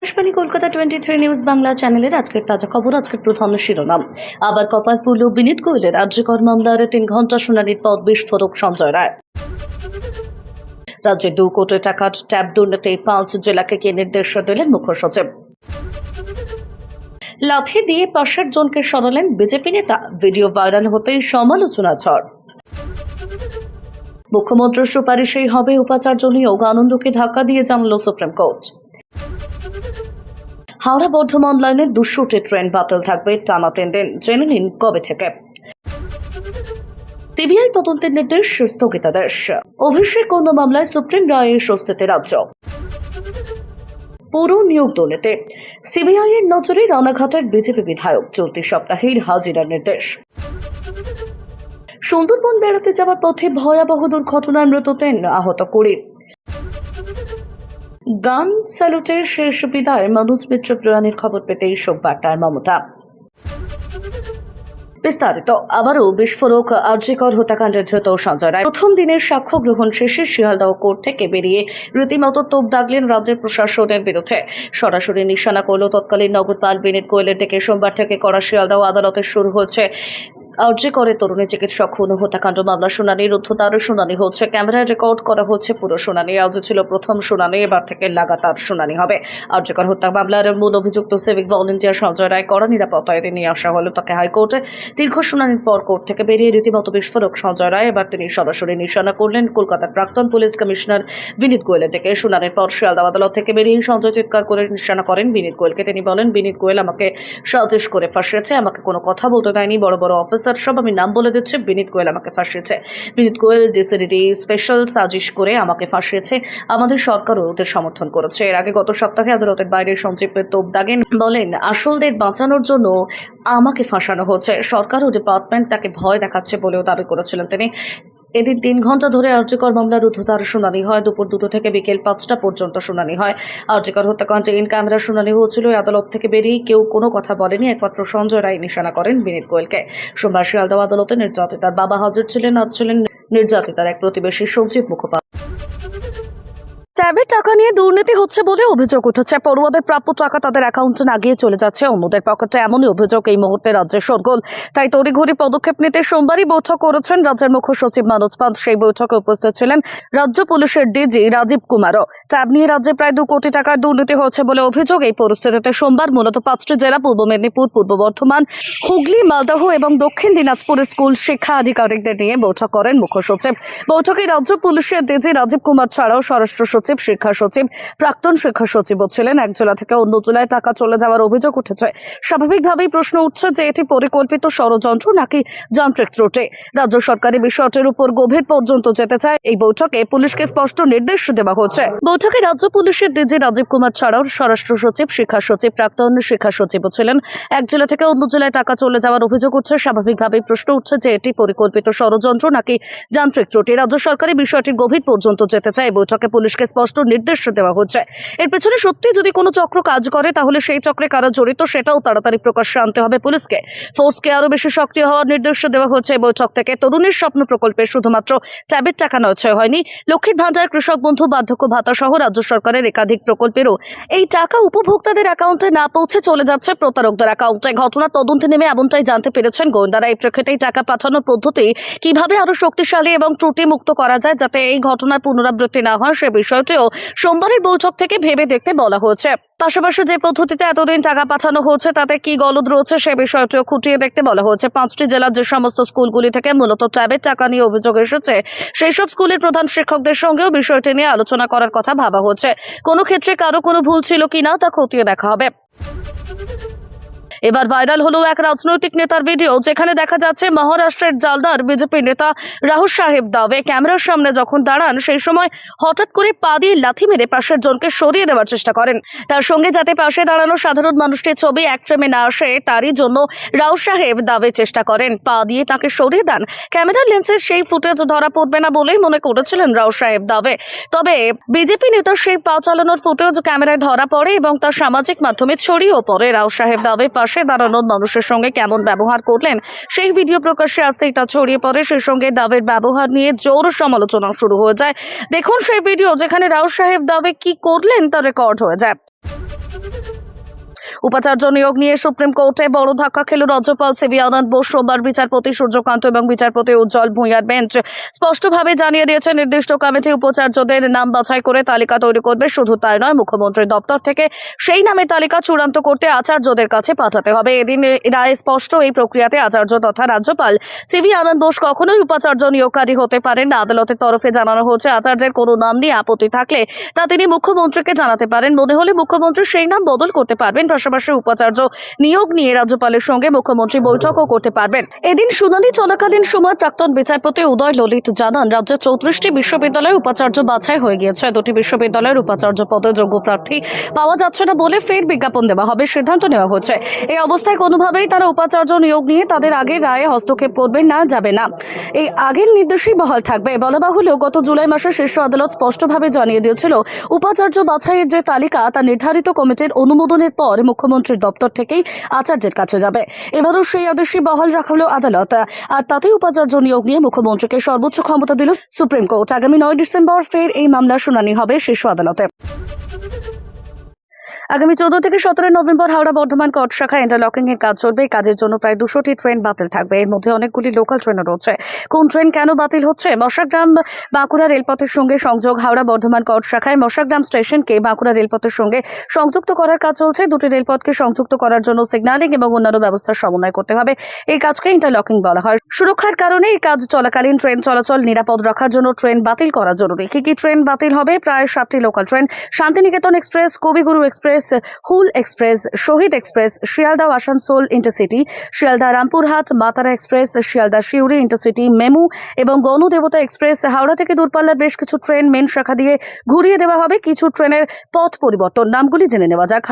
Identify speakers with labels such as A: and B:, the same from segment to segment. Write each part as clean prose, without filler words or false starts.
A: Akashvani Kolkata 23 news Bangla চ্যানেলের আজকের তাজা খবর। আজকের প্রধান শিরোনাম। আবার কপাল পুরল বিনীত গোয়েলের রাজ্যকর মামলার 3 ঘন্টা শুনানির পর বিস্ফোরক সঞ্জয় রায়। রাজ্যে 2 কোটি টাকার ট্যাব দুর্নীতি 5 জেলাকে কে নির্দেশ দিলেন মুখ্য সচিব। লাথি দিয়ে পাশের জনকে সরালেন বিজেপি নেতা, ভিডিও ভাইরাল হতেই সমালোচনা ঝড়। মুখ্যমন্ত্রীর সুপারিশেই হবে উপাচার্য নিয়োগ, আনন্দকে ধাক্কা দিয়ে জানাল সুপ্রিম কোর্ট। হাওড়া বর্ধমান লাইনের 200টি ট্রেন বাতিল থাকবে টানা 3 দিন, জেনে নিন কবে থেকে। সিবিআই তদন্তের নির্দেশ, স্থগিতাদেশ। অভিষেক অন্য মামলায় সুপ্রিম রায়ের স্বস্তিতে রাজ্য। পুরো নিয়োগ দুর্নীতি, সিবিআই এর নজরে রানাঘাটের বিজেপি বিধায়ক, চলতি সপ্তাহের হাজিরার নির্দেশ। সুন্দরবন বেড়াতে যাওয়ার পথে ভয়াবহ দুর্ঘটনায় মৃত 3, আহত 20। গান স্যালুটের শেষ বিদায়, মনোজ মিত্র প্রয়াণের খবর পেতেই শোক বার্তায় মমতা। বিস্তারিত। আবারও বিস্ফোরক আরজিকর হত্যাকাণ্ডের ধৃত সঞ্জয় রায়। প্রথম দিনের সাক্ষ্য গ্রহণ শেষে শিয়ালদহ কোর্ট থেকে বেরিয়ে রীতিমতো তোপ দাগলেন রাজ্যের প্রশাসনের বিরুদ্ধে। সরাসরি নিশানা করল তৎকালীন নগরপাল বিনীত গোয়েলের দিকে। সোমবার থেকে করা শিয়ালদহ আদালতে শুরু হয়েছে আরজিকরে তরুণী চিকিৎসক খুন হত্যাকাণ্ড মামলা শুনানি। রুদ্ধদ্বার শুনানি হচ্ছে, ক্যামেরায় রেকর্ড করা হচ্ছে পুরো শুনানি। আজ ছিল প্রথম শুনানি, এবার থেকে লাগাতার শুনানি হবে। আরজিকর হত্যা মামলার মূল অভিযুক্ত সিভিক ভলেন্টিয়ার সঞ্জয় রায় কড়া নিরাপত্তায় নিয়ে আসা হলো তাকে হাইকোর্টে। দীর্ঘ শুনানির পর কোর্ট থেকে বেরিয়ে রীতিমতো বিস্ফোরক সঞ্জয় রায়। এবার তিনি সরাসরি নিশানা করলেন কলকাতার প্রাক্তন পুলিশ কমিশনার বিনীত গোয়েলের দিকে। শুনানির পর শিয়ালদহ আদালত থেকে বেরিয়ে সঞ্জয় চিৎকার করে নিশানা করেন বিনীত গোয়েলকে। তিনি বলেন, বিনীত গোয়েল আমাকে সাজিশ করে ফাঁসিয়েছে, আমাকে কোনো কথা বলতে দেয়নি। বড় বড় অফিসার সব আমি নাম বলে দিচ্ছি, বিনীত গোয়েল আমাকে ফাঁসিয়েছে। বিনীত গোয়েল ডিসিডিডি স্পেশাল সাজিশ করে আমাকে ফাঁসিয়েছে। আমাদের সরকারও ওদের সমর্থন করেছে। এর আগে গত সপ্তাহে আদালতের বাইরে সঞ্জীব তোপ দাগেন, বলেন আসলদের বাঁচানোর জন্য আমাকে ফাঁসানো হচ্ছে। সরকার ও ডিপার্টমেন্ট তাকে ভয় দেখাচ্ছে বলেও দাবি করেছিলেন তিনি। এদিন 3 ঘন্টা ধরে আরজিকর মামলার রুদ্ধদ্বার শুনানি হয়। দুপুর 2টো থেকে বিকেল 5টা পর্যন্ত শুনানি হয়। আরজিকর হত্যাকাণ্ডে ইন ক্যামেরা শুনানি হয়েছিল। আদালত থেকে বেরিয়ে কেউ কোনো কথা বলেনি, একমাত্র সঞ্জয় রায় নিশানা করেন বিনীত গোয়েলকে। সোমবার শিয়ালদহ আদালতে নির্যাতিতার বাবা হাজির ছিলেন। আর ছিলেন নির্যাতিতার এক প্রতিবেশী সঞ্জীব মুখোপাধ্যায়। ট্যাবের টাকা নিয়ে দুর্নীতি হচ্ছে বলে অভিযোগ উঠেছে। পড়ুয়াদের প্রাপ্য টাকা তাদের অ্যাকাউন্টে না গিয়ে চলে যাচ্ছে অন্যদের পকেটে, এমনই অভিযোগ এই মুহূর্তে রাজ্যে শোরগোল। তাই তড়িঘড়ি পদক্ষেপ নিতে সোমবারই বৈঠক করেছেন রাজ্যের মুখ্য সচিব মনোজ পান্ত। সেই বৈঠকে উপস্থিত ছিলেন রাজ্য পুলিশের ডিজি রাজীব কুমারও। ট্যাব নিয়ে রাজ্যে প্রায় 2 কোটি টাকার দুর্নীতি হচ্ছে বলে অভিযোগ। এই পরিস্থিতিতে সোমবার মূলত 5টি জেলা, পূর্ব মেদিনীপুর, পূর্ব বর্ধমান, হুগলি, মালদহ এবং দক্ষিণ দিনাজপুরের স্কুল শিক্ষা আধিকারিকদের নিয়ে বৈঠক করেন মুখ্য সচিব। বৈঠকে রাজ্য পুলিশের ডিজি রাজীব কুমার ছাড়াও স্বরাষ্ট্র সচিব, শিক্ষা সচিব, প্রাক্তন শিক্ষা সচিবও ছিলেন। এক জেলা থেকে অন্য জেলায় টাকা চলে যাওয়ার অভিযোগ উঠেছে। স্বাভাবিকভাবেই প্রশ্ন উঠছে যে এটি পরিকল্পিত ষড়যন্ত্র নাকি যান্ত্রিক ত্রুটি। রাজ্য সরকারি বিষয়টির উপর গভীর পর্যন্ত যেতে চায়। এই বৈঠকে পুলিশকে স্পষ্ট নির্দেশ দেওয়া হচ্ছে। বৈঠকে রাজ্য পুলিশের ডিজি রাজীব কুমার ছাড়াও স্বরাষ্ট্র সচিব, শিক্ষা সচিব, প্রাক্তন শিক্ষা সচিবও ছিলেন। এক জেলা থেকে অন্য জেলায় টাকা চলে যাওয়ার অভিযোগ উঠছে। স্বাভাবিকভাবেই প্রশ্ন উঠছে যে এটি পরিকল্পিত ষড়যন্ত্র নাকি যান্ত্রিক ত্রুটি। রাজ্য সরকারি বিষয়টির গভীর পর্যন্ত যেতে চায়। বৈঠকে পুলিশকে স্পষ্ট নির্দেশ দেওয়া হচ্ছে। এর পেছনে সত্যি যদি কোনো চক্র কাজ করে তাহলে সেই চক্রে কারা জড়িত সেটাও তাড়াতাড়ি প্রকাশ্যে আনতে হবে পুলিশকে। ফোর্সকে আরো বেশি সক্রিয় হওয়ার নির্দেশ দেওয়া হচ্ছে। বৈঠক থেকে তরুণীর স্বপ্ন প্রকল্পে শুধুমাত্র ট্যাবের টাকা নয় হয়নি, লক্ষ্মীর ভান্ডার, কৃষক বন্ধু, বার্ধক্য ভাতা সহ রাজ্য সরকারের একাধিক প্রকল্পেরও এই টাকা উপভোক্তাদের অ্যাকাউন্টে না পৌঁছে চলে যাচ্ছে প্রতারকদের অ্যাকাউন্টে। ঘটনা তদন্তে নেমে এমনটাই জানতে পেরেছেন গোয়েন্দারা। এই প্রেক্ষিতেই টাকা পাঠানোর পদ্ধতি কিভাবে আরো শক্তিশালী এবং ত্রুটি মুক্ত করা যায় যাতে এই ঘটনার পুনরাবৃত্তি না হয় সে বিষয়টিও সোমবারের বৈঠক থেকে ভেবে দেখতে বলা হয়েছে। পাশাপাশি যে পদ্ধতিতে এতদিন টাকা পাঠানো হচ্ছে তাতে কি গলদ রয়েছে সে বিষয়টিও খুঁটিয়ে দেখতে বলা হয়েছে। 5টি জেলার যে সমস্ত স্কুলগুলি থেকে মূলত ট্যাবের টাকা নিয়ে অভিযোগ এসেছে সেই সব স্কুলের প্রধান শিক্ষকদের সঙ্গেও বিষয়টি নিয়ে আলোচনা করার কথা ভাবা হচ্ছে। কোনো ক্ষেত্রে কারো কোনো ভুল ছিল কিনা তা খতিয়ে দেখা হবে। এবার ভাইরাল হলো এক রাজনৈতিক নেতার ভিডিও, যেখানে দেখা যাচ্ছে মহারাষ্ট্রের জালনার বিজেপি নেতা রাহুল সাহেব দাবে ক্যামেরার সামনে যখন দাঁড়ান সেই সময় হঠাৎ করে পা দিয়ে লাথি মেরে পাশের জনকে সরিয়ে দেওয়ার চেষ্টা করেন। তার সঙ্গে যাতে পাশে দাঁড়ানো সাধারণ মানুষটির ছবি এক ফ্রেমে না আসে তারই জন্য রাহুল সাহেব দাবে চেষ্টা করেন, পা দিয়ে তাকে সরিয়ে দেন। ক্যামেরার লেন্সে সেই ফুটেজ ধরা পড়বে না বলেই মনে করেছিলেন রাহুল সাহেব দাবে। তবে বিজেপি নেতার সেই পা চালানোর ফুটেজ ক্যামেরায় ধরা পড়ে এবং তার সামাজিক মাধ্যমে ছড়িয়েও পড়ে। রাহুল সাহেব দাবে পাশে দাঁড়ানো মানুষের সঙ্গে কেমন ব্যবহার করলেন সেই ভিডিও প্রকাশ্যে আসতেই তা ছড়িয়ে পড়ে। সেই সঙ্গে দাবের ব্যবহার নিয়ে জোর সমালোচনা শুরু হয়ে যায়। দেখুন সেই ভিডিও যেখানে রাহুল সাহেব দাবে কি করলেন তা রেকর্ড হয়ে যায়। উপাচার্য নিয়োগ নিয়ে সুপ্রিম কোর্টে বড় ধাক্কা খেল রাজ্যপাল সিভি আনন্দ বোস। সোমবার বিচারপতি সূর্যকান্ত এবং বিচারপতি উজ্জ্বল ভূঁইয়ার বেঞ্চ স্পষ্টভাবে জানিয়ে দিয়েছে, নির্দিষ্ট কমিটি উপাচার্যদের নাম বাছাই করে তালিকা তৈরি করবে। শুধু তাই নয়, মুখ্যমন্ত্রীর দপ্তর থেকে সেই নামের তালিকা চূড়ান্ত করতে আচার্যদের কাছে পাঠাতে হবে। এদিন রায় স্পষ্ট। এই প্রক্রিয়াতে আচার্য তথা রাজ্যপাল সিভি আনন্দ বোস কখনোই উপাচার্য নিয়োগকারী হতে পারেন না। আদালতের তরফে জানানো হয়েছে, আচার্যের কোনো নাম নিয়ে আপত্তি থাকলে তা তিনি মুখ্যমন্ত্রীকে জানাতে পারেন। মনে হলে মুখ্যমন্ত্রী সেই নাম বদল করতে পারবেন। পাশাপাশি উপাচার্য নিয়োগ নিয়ে রাজ্যপালের সঙ্গে মুখ্যমন্ত্রী বৈঠকও করতে পারবেন। এদিন শুনানি চলাকালীন সময় প্রাক্তন বিচারপতি উদয় ললিত জানান, রাজ্যের 34টি বিশ্ববিদ্যালয়ে উপাচার্য বাছাই হয়ে গিয়েছে। 2টি বিশ্ববিদ্যালয়ের উপাচার্য পদে যোগ্য প্রার্থী পাওয়া যাচ্ছে না বলে ফের বিজ্ঞাপন দেওয়া হবে সিদ্ধান্ত নেওয়া হচ্ছে। এই অবস্থায় কোনোভাবেই তারা উপাচার্য নিয়োগ নিয়ে তাদের আগের রায়ে হস্তক্ষেপ করবেন না, যাবে না। এই আগের নির্দেশই বহাল থাকবে। বলা বাহুল্য, গত জুলাই মাসে শীর্ষ আদালত স্পষ্টভাবে জানিয়ে দিয়েছিল, উপাচার্য বাছাইয়ের যে তালিকা তা নির্ধারিত কমিটির অনুমোদনের পর মুখ্যমন্ত্রীর দপ্তর থেকেই আচার্যের কাছে যাবে। এবারও সেই আদেশই বহাল রাখল আদালত। আর তাতেই উপাচার্য নিয়োগ নিয়ে মুখ্যমন্ত্রীকে সর্বোচ্চ ক্ষমতা দিল সুপ্রিম কোর্ট। আগামী 9 ডিসেম্বর ফের এই মামলার শুনানি হবে শীর্ষ আদালতে। আগামী 14 থেকে 17 নভেম্বর হাওড়া বর্ধমান কট শাখা ইন্টারলকিং এর কাজ চলবে। এই কাজের জন্য প্রায় 200টি ট্রেন বাতিল থাকবে। এর মধ্যে অনেকগুলি লোকাল ট্রেনও রয়েছে। কোন ট্রেন কেন বাতিল হচ্ছে? মশাগ্রাম বাঁকুড়া রেলপথের সঙ্গে সংযোগ। হাওড়া বর্ধমান কট শাখায় মশাগ্রাম স্টেশনকে বাঁকুড়া রেলপথের সঙ্গে সংযুক্ত করার কাজ চলছে। দুটি রেলপথকে সংযুক্ত করার জন্য সিগন্যালিং এবং অন্যান্য ব্যবস্থার সমন্বয় করতে হবে। এই কাজকে ইন্টারলকিং বলা হয়। সুরক্ষার কারণে এই কাজ চলাকালীন ট্রেন চলাচল নিরাপদ রাখার জন্য ট্রেন বাতিল করা জরুরি। কি ট্রেন বাতিল হবে? প্রায় 7টি local train: Shantiniketan express, Kaviguru express, Hul express, Shahid express, Sealdah Asansol intercity, Sealdah Rampurhat Matara express, Sealdah Siuri intercity MEMU এবং গণদেবতা এক্সপ্রেস। হাওড়া থেকে দূরপাল্লার বেশ কিছু ট্রেন মেন শাখা দিয়ে ঘুরিয়ে দেওয়া হবে। কিছু ট্রেনের পথ পরিবর্তন, নামগুলি জেনে নেওয়া যাক।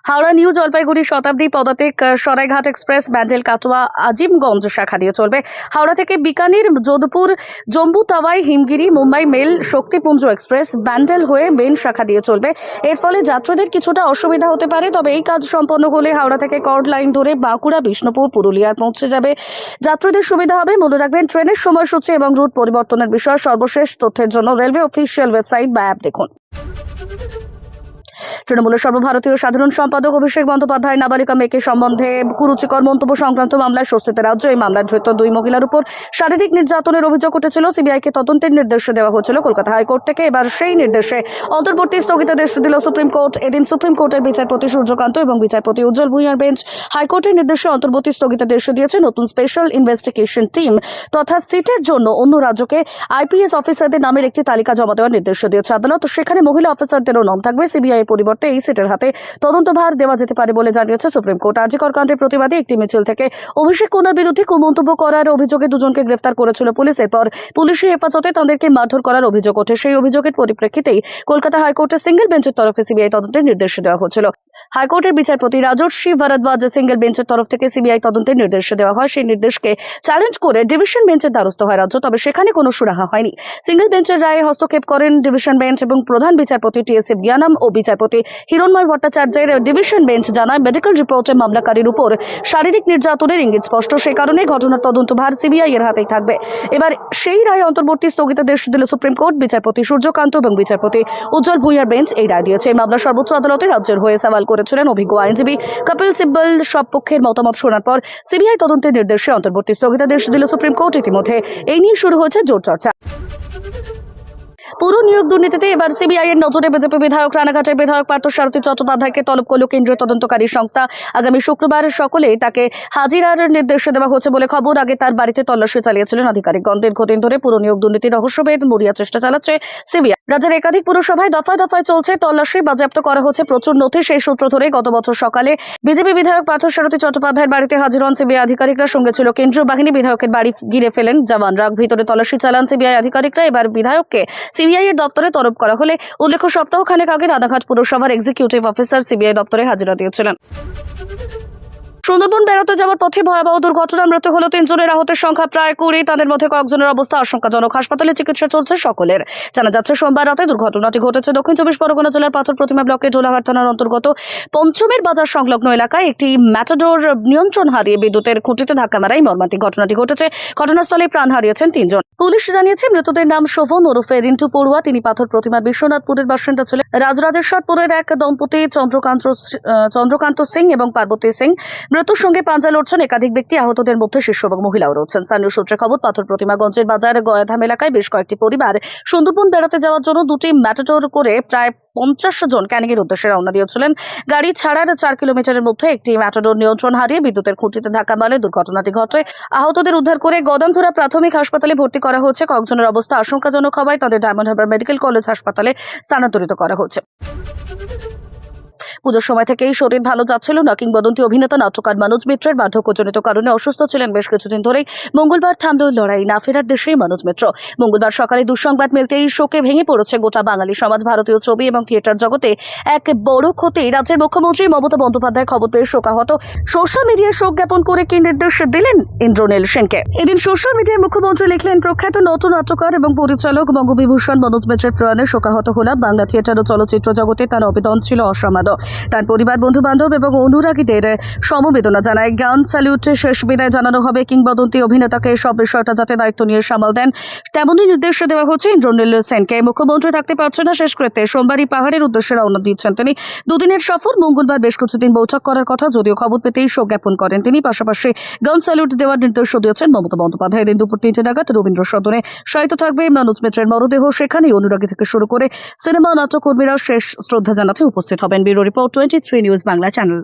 A: হাওড়া নিউ জলপাইগুড়ি শতাব্দী পদাতিক সরাইঘাট এক্সপ্রেস ব্যান্ডেল কাটোয়া আজিমগঞ্জ শাখা দিয়ে চলবে। হাওড়া থেকে বিকানির যোধপুর জম্বু তাওয়াই হিমগিরি মুম্বাই মেল শক্তিপুঞ্জ এক্সপ্রেস ব্যান্ডেল হয়ে মেন শাখা দিয়ে চলবে। এর ফলে যাত্রীদের কিছুটা অসুবিধা হতে পারে, তবে এই কাজ সম্পন্ন হলে হাওড়া থেকে কর্ড লাইন ধরে বাঁকুড়া, বিষ্ণুপুর, পুরুলিয়ার পৌঁছে যাবে। যাত্রীদের সুবিধা হবে। মনে রাখবেন, ট্রেনের সময়সূচি এবং রুট পরিবর্তনের বিষয়ে সর্বশেষ তথ্যের জন্য রেলওয়ে অফিসিয়াল ওয়েবসাইট বা অ্যাপ দেখুন। তৃণমূলের সর্বভারতীয় সাধারণ সম্পাদক অভিষেক বন্দ্যোপাধ্যায় নাবালিকা মেয়েকে সম্বন্ধে কুরুচিকর মন্তব্য সংক্রান্ত মামলায় স্বস্তিতে রাজ্য। এই মামলায় ধৃত 2 মহিলার উপর শারীরিক নির্যাতনের অভিযোগ উঠেছিল। সিবিআইকে তদন্তের নির্দেশ দেওয়া হয়েছিল কলকাতা হাইকোর্ট থেকে। এবার সেই নির্দেশে অন্তর্বর্তী স্থগিতাদেশ দিল সুপ্রিম কোর্ট। এদিন সুপ্রিম কোর্টের বিচারপতি সূর্যকান্ত এবং বিচারপতি উজ্জ্বল ভূঁইয়ার বেঞ্চ হাইকোর্টের নির্দেশে অন্তর্বর্তী স্থগিতাদেশ দিয়েছে। নতুন স্পেশাল ইনভেস্টিগেশন টিম তথা সিটের জন্য অন্য রাজ্যকে আইপিএস অফিসারদের নামের একটি তালিকা জমা দেওয়ার নির্দেশ দিয়েছে আদালত। সেখানে মহিলা অফিসারদেরও নাম থাকবে। সিবিআই এর পরিবর্তে এই সিটের হাতে তদন্তভার দেওয়া যেতে পারে বলে জানিয়েছে সুপ্রিম কোর্ট। আরজিকর কাণ্ডের প্রতিবাদে একটি মিছিল থেকে অভিষেক কুমার বিরুদ্ধে কুমন্তব্য করার অভিযোগে 2 জনকে গ্রেফতার করেছিল পুলিশ। এরপর পুলিশি হেফাজতে তাদেরকে মারধর করার অভিযোগ ওঠে। সেই অভিযোগের পরিপ্রেক্ষিতেই কলকাতা হাইকোর্টের সিঙ্গেল বেঞ্চের তরফে সিবিআই তদন্তের নির্দেশ দেওয়া হয়েছিল। হাইকোর্টের বিচারপতি রাজর্ষি ভরদ্বাজ সিঙ্গেল বেঞ্চের তরফ থেকে সিবিআই তদন্তের নির্দেশ দেওয়া হয়। সেই নির্দেশকে চ্যালেঞ্জ করে ডিভিশন বেঞ্চের দ্বারস্থ হয় রাজ্য, তবে সেখানে কোনো সুরাহা হয়নি। সিঙ্গেল বেঞ্চের রায়ে হস্তক্ষেপ করেন ডিভিশন বেঞ্চ এবং প্রধান বিচারপতি টিএসএ জ্ঞানম ও বিচারপতি হিরণময় ভট্টাচার্যের ডিভিশন বেঞ্চ জানায়, মেডিকেল রিপোর্টে মামলাকারীর উপর শারীরিক নির্যাতনের ইঙ্গিত স্পষ্ট। সে কারণে ঘটনার তদন্তভার সিবিআই এর হাতেই থাকবে। এবার সেই রায়ে অন্তর্বর্তী স্থগিতাদেশ দিল সুপ্রিম কোর্ট। বিচারপতি সূর্যকান্ত এবং বিচারপতি উজ্জ্বল ভূঁইয়ার বেঞ্চ এই রায় দিয়েছে। এই মামলা সর্বোচ্চ আদালতে রাজ্যের হয়ে সওয়াল করেছিলেন অভিজ্ঞ আইনজীবী কপিল সিব্বল। সব পক্ষের মতামত শোনার পর সিবিআই তদন্তের নির্দেশে অন্তর্বর্তী স্থগিতাদেশ দিল সুপ্রিম কোর্ট। ইতিমধ্যে এই নিয়ে শুরু হয়েছে জোর চর্চা। পুরো নিয়োগ দুর্নীতিতে এবার সিবিআই এর নজরে বিজেপি বিধায়ক রানাঘাটের বিধায়ক পার্থসারথী চট্টোপাধ্যায়কে তলব করল কেন্দ্রীয় তদন্তকারী সংস্থা। আগামী শুক্রবার সকলে তাকে হাজিরার নির্দেশ দেওয়া হচ্ছে বলে খবর। আগে তার বাড়িতে তল্লাশি চালিয়েছিলেন আধিকারিকগণ। দীর্ঘদিন ধরে পুরো নিয়োগ দুর্নীতির রহস্যভেদ মরিয়া চেষ্টা চালাচ্ছে সিবিআই। রাজ্যের একাধিক পুরসভায় দফায় দফায় চলছে তল্লাশি, বাজেয়াপ্ত করা হচ্ছে প্রচুর নথি। সেই সূত্র ধরে গত বছর সকালে বিজেপি বিধায়ক পার্থসারথী চট্টোপাধ্যায়ের বাড়িতে হাজির হন সিবিআই আধিকারিকরা। সঙ্গে ছিল কেন্দ্রীয় বাহিনী। বিধায়কের বাড়ি ঘিরে ফেলেন জওয়ানরা। ভিতরে তল্লাশি চালান সিবিআই আধিকারিকরা। এবার বিধায়ককে সিবিআই এর দপ্তরে তলব করা হলে উল্লেখ্য সপ্তাহখানেক আগে রানাঘাট পুরসভার এক্সিকিউটিভ অফিসার সিবিআই দপ্তরে হাজিরা দিয়েছিলেন। সুন্দরবন বেড়াতে যাওয়ার পথে ভয়াবহ দুর্ঘটনা, মৃত্যু হলো 3 জনের, আহতের সংখ্যা প্রায় 20। তাদের মধ্যে কয়েকজনের অবস্থা আশঙ্কাজনক, হাসপাতালে চিকিৎসা চলছে সকলের। জানা যাচ্ছে সোমবার রাতে দুর্ঘটনাটি ঘটেছে দক্ষিণ 24 পরগনা জেলার পাথর প্রতিমা ব্লকের জোলাঘাট থানার অন্তর্গত পঞ্চমের বাজার সংলগ্ন এলাকায় একটি ম্যাটাডোর নিয়ন্ত্রণ হারিয়ে বিদ্যুতের খুঁটিতে ধাক্কা মারায় মর্মান্তিক ঘটনাটি ঘটেছে। ঘটনাস্থলে প্রাণ হারিয়েছেন 3 জন। পুলিশ জানিয়েছে মৃতদের নাম শোভন ওরফে রিন্টু পড়ুয়া, তিনি পাথর প্রতিমার বিশ্বনাথপুরের বাসিন্দা ছিলেন। রাজরাজেশ্বরপুরের এক দম্পতি চন্দ্রকান্ত সিং এবং পার্বতী সিং। মৃত্যুর সঙ্গে পাঞ্জা লড়ছেন একাধিক ব্যক্তি, আহতদের মধ্যে শিশু এবং মহিলাও রয়েছেন। স্থানীয় সূত্রে খবর, পাথর প্রতিমাগঞ্জের বাজার গয়াধাম এলাকায় বেশ কয়েকটি পরিবার সুন্দরবন বেড়াতে যাওয়ার জন্য 2টি ম্যাটাডোর করে প্রায় 50 জন ক্যানিং এর উদ্দেশ্যে রওনা দিয়েছিলেন। গাড়ি ছাড়ার 4 কিলোমিটারের মধ্যে একটি ম্যাটাডোর নিয়ন্ত্রণ হারিয়ে বিদ্যুতের খুঁটিতে ধাক্কা মারলে দুর্ঘটনাটি ঘটে। আহতদের উদ্ধার করে গদামধুরা প্রাথমিক হাসপাতালে ভর্তি করা হয়েছে। কয়েকজনের অবস্থা আশঙ্কাজনক হওয়ায় তাদের ডায়মন্ড হারবার মেডিকেল কলেজ হাসপাতালে স্থানান্তরিত করা হয়েছে। পুজোর সময় থেকেই শরীর ভালো যাচ্ছিল না। কিংবদন্তি অভিনেতা নাট্যকার মনোজ মিত্রের বার্ধক্যজনিত কারণে অসুস্থ ছিলেন বেশ কিছুদিন ধরেই। মঙ্গলবার থামল লড়াই, না ফেরার দেশে মনোজ মিত্র। মঙ্গলবার সকালে দুঃসংবাদ মিলতেই শোকে ভেঙে পড়েছে গোটা বাঙালি সমাজ। ভারতীয় ছবি এবং থিয়েটার জগতে এক বড় ক্ষতি। রাজ্যের মুখ্যমন্ত্রী মমতা বন্দ্যোপাধ্যায় খবর পেয়ে শোকাহত। সোশ্যাল মিডিয়ায় শোক জ্ঞাপন করে কি নির্দেশ দিলেন ইন্দ্রনীল সেনকে। এদিন সোশ্যাল মিডিয়ায় মুখ্যমন্ত্রী লিখলেন, প্রখ্যাত নাট্যকার এবং পরিচালক বঙ্গবিভূষণ মনোজ মিত্রের প্রয়াণে শোকাহত হলাম। বাংলা থিয়েটার ও চলচ্চিত্র জগতে তার অবদান ছিল অসামান্য। তার পরিবার, বন্ধু বান্ধব এবং অনুরাগীদের সমবেদনা জানায়। জ্ঞান স্যালুটে শেষ বিদায় জানানো হবে। কিংবদন্তি অভিনেতাকে সব বিষয়টা যাতে দায়িত্ব নিয়ে সামাল দেন তেমনই নির্দেশ দেওয়া হচ্ছে ইন্দ্রনীল সেনকে। মুখ্যমন্ত্রী থাকতে পারছেন না শেষকৃত্যে। সোমবারই পাহাড়ের উদ্দেশ্যে রওনা দিচ্ছেন তিনি। 2 দিনের সফর। মঙ্গলবার বেশ কিছুদিন বৈঠক করার কথা, যদিও খবর পেতেই শোক জ্ঞাপন করেন তিনি। পাশাপাশি গান স্যালুট দেওয়ার নির্দেশ দিয়েছেন মমতা বন্দ্যোপাধ্যায়। দিন দুপুর 3টে নাগাদ রবীন্দ্র সদনে শায়িত থাকবে মনোজ মিত্রের মরদেহ। সেখানেই অনুরাগী থেকে শুরু করে সিনেমা নাট্যকর্মীরা শেষ শ্রদ্ধা জানাতে উপস্থিত হবেন। Bureau report 23 news Bangla channel.